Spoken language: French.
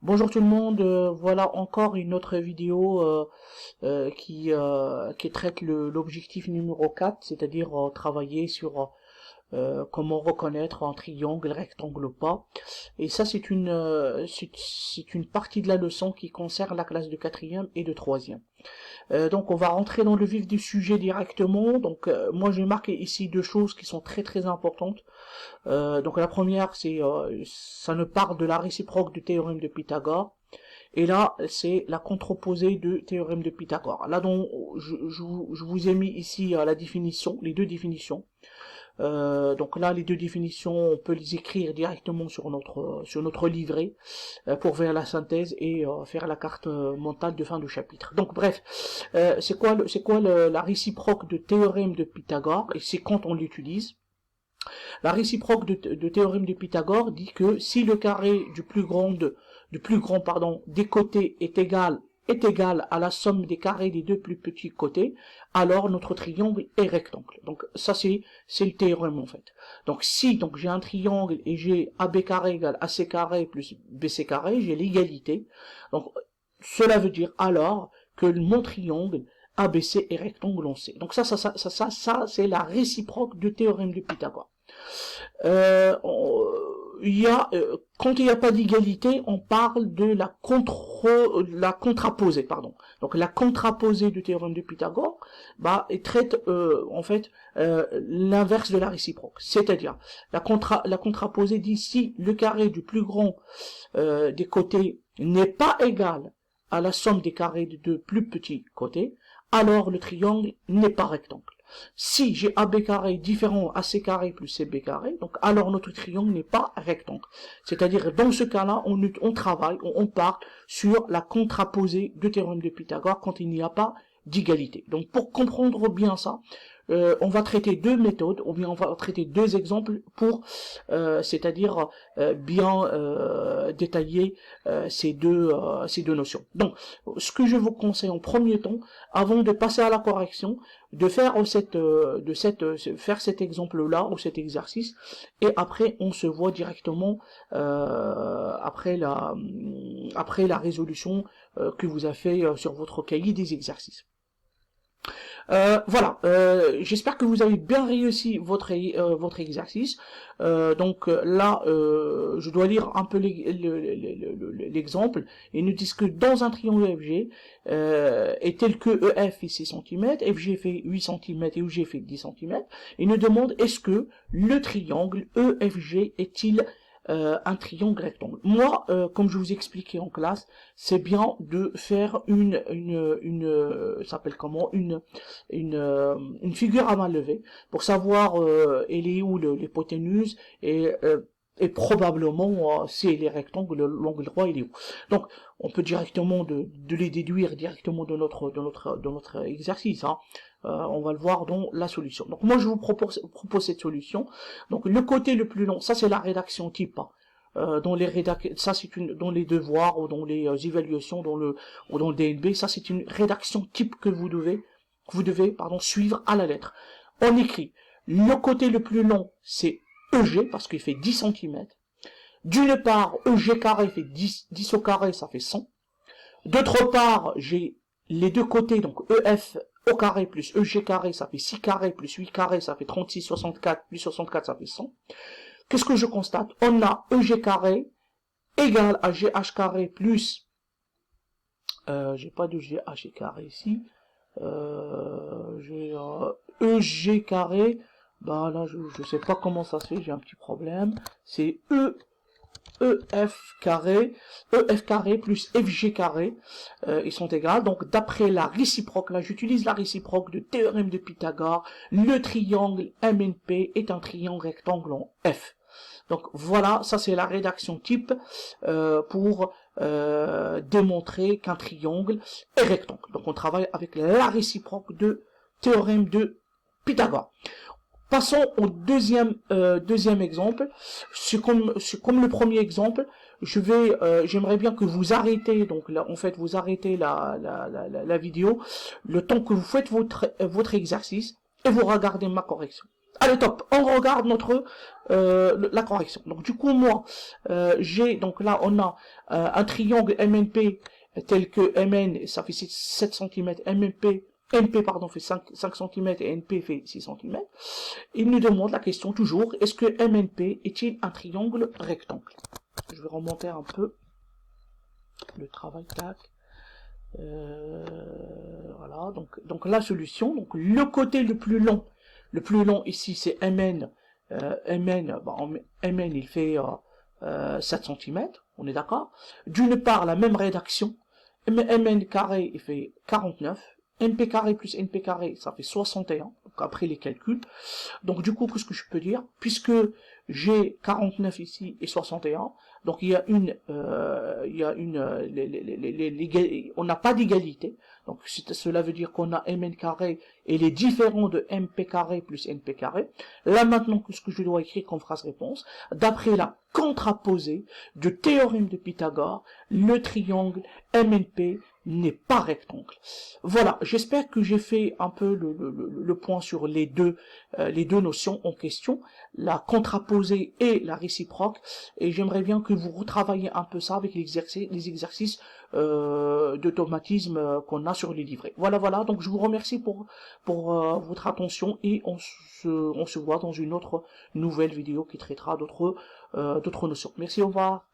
Bonjour tout le monde, voilà encore une autre vidéo qui traite l'objectif numéro 4, c'est-à-dire travailler sur comment reconnaître un triangle, rectangle ou pas. Et ça c'est une partie de la leçon qui concerne la classe de quatrième et de troisième. Donc on va rentrer dans le vif du sujet directement. Donc moi j'ai marqué ici deux choses qui sont très importantes. Donc la première, ça ne parle de la réciproque du théorème de Pythagore, et là c'est la contreposée du théorème de Pythagore. Là donc je vous ai mis ici la définition, les deux définitions. Donc là les deux définitions on peut les écrire directement sur notre livret pour faire la synthèse et faire la carte mentale de fin de chapitre. Donc bref, c'est quoi la réciproque du théorème de Pythagore, et c'est quand on l'utilise. La réciproque de théorème de Pythagore dit que si le carré du plus grand des côtés est égal à la somme des carrés des deux plus petits côtés, alors notre triangle est rectangle. Donc ça c'est le théorème en fait. Donc si j'ai un triangle et j'ai AB carré égale AC carré plus BC carré, j'ai l'égalité. Donc cela veut dire alors que mon triangle ABC est rectangle en C. Donc ça c'est la réciproque du théorème de Pythagore. Quand il n'y a pas d'égalité, on parle de la contraposée, pardon. Donc la contraposée du théorème de Pythagore, elle traite en fait l'inverse de la réciproque. C'est-à-dire la contraposée dit si le carré du plus grand des côtés n'est pas égal à la somme des carrés des deux plus petits côtés, alors le triangle n'est pas rectangle. Si j'ai AB carré différent à AC carré plus CB carré, donc alors notre triangle n'est pas rectangle. C'est-à-dire dans ce cas-là, on travaille, on parle sur la contraposée du théorème de Pythagore quand il n'y a pas d'égalité. Donc pour comprendre bien ça, on va traiter deux méthodes, ou bien on va traiter deux exemples pour, c'est-à-dire bien détailler ces deux notions. Donc, ce que je vous conseille en premier temps, avant de passer à la correction, de faire faire cet exemple-là ou cet exercice, et après on se voit directement après la résolution que vous avez fait sur votre cahier des exercices. Voilà, j'espère que vous avez bien réussi votre exercice. Donc là, je dois lire un peu l'exemple. Ils nous disent que dans un triangle EFG, est tel que EF fait 6 cm, FG fait 8 cm et UG fait 10 cm, ils nous demandent est-ce que le triangle EFG est-il un triangle rectangle. Moi, comme je vous ai expliqué en classe, c'est bien de faire une figure à main levée pour savoir elle est où l'hypoténuse et probablement si elle est rectangle, l'angle droit il est où. Donc on peut directement de les déduire directement de notre exercice. Hein. On va le voir dans la solution. Donc moi je vous propose cette solution. Donc le côté le plus long, ça c'est la rédaction type. Hein. Dans les devoirs ou dans les évaluations ou dans le DNB, ça c'est une rédaction type que vous devez suivre à la lettre. On écrit le côté le plus long c'est EG parce qu'il fait 10 cm. D'une part, EG carré fait 10 au carré, ça fait 100. D'autre part, j'ai les deux côtés, donc EF au carré plus EG carré, ça fait 6 carré plus 8 carré, ça fait 36, 64, plus 64, ça fait 100. Qu'est-ce que je constate? On a EG carré égale à GH carré plus... j'ai pas de GH carré ici. J'ai EG carré... là, je sais pas comment ça se fait, j'ai un petit problème. C'est EF carré plus FG carré, ils sont égaux. Donc d'après la réciproque, là j'utilise la réciproque du théorème de Pythagore, le triangle MNP est un triangle rectangle en F. Donc voilà, ça c'est la rédaction type pour démontrer qu'un triangle est rectangle. Donc on travaille avec la réciproque de théorème de Pythagore. Passons au deuxième exemple. C'est comme le premier exemple. J'aimerais bien que vous arrêtez, donc là, en fait, vous arrêtez la vidéo, le temps que vous faites votre exercice, et vous regardez ma correction. Allez, top, on regarde notre la correction. Donc du coup, moi, j'ai, donc là, on a un triangle MNP tel que MN, ça fait 7 cm, MP pardon, fait 5 cm et NP fait 6 cm. Il nous demande la question toujours, est-ce que MNP est-il un triangle rectangle? Je vais remonter un peu le travail, tac. Voilà, donc la solution, donc le côté le plus long ici c'est MN, MN il fait 7 cm, on est d'accord. D'une part, la même rédaction, MN carré il fait 49, MP carré plus NP carré ça fait 61, donc après les calculs. Donc du coup, qu'est-ce que je peux dire? Puisque j'ai 49 ici et 61, donc il y a on n'a pas d'égalité. Donc cela veut dire qu'on a Mn carré et les différents de MP carré plus NP carré. Là maintenant, qu'est-ce que je dois écrire comme phrase réponse? D'après la contraposée du théorème de Pythagore, le triangle MNP n'est pas rectangle. Voilà, j'espère que j'ai fait un peu le point sur les deux notions en question, la contraposée et la réciproque, et j'aimerais bien que vous retravaillez un peu ça avec les exercices d'automatisme qu'on a sur les livrets. Voilà, donc je vous remercie pour votre attention et on se voit dans une autre nouvelle vidéo qui traitera d'autres notions. Merci, au revoir.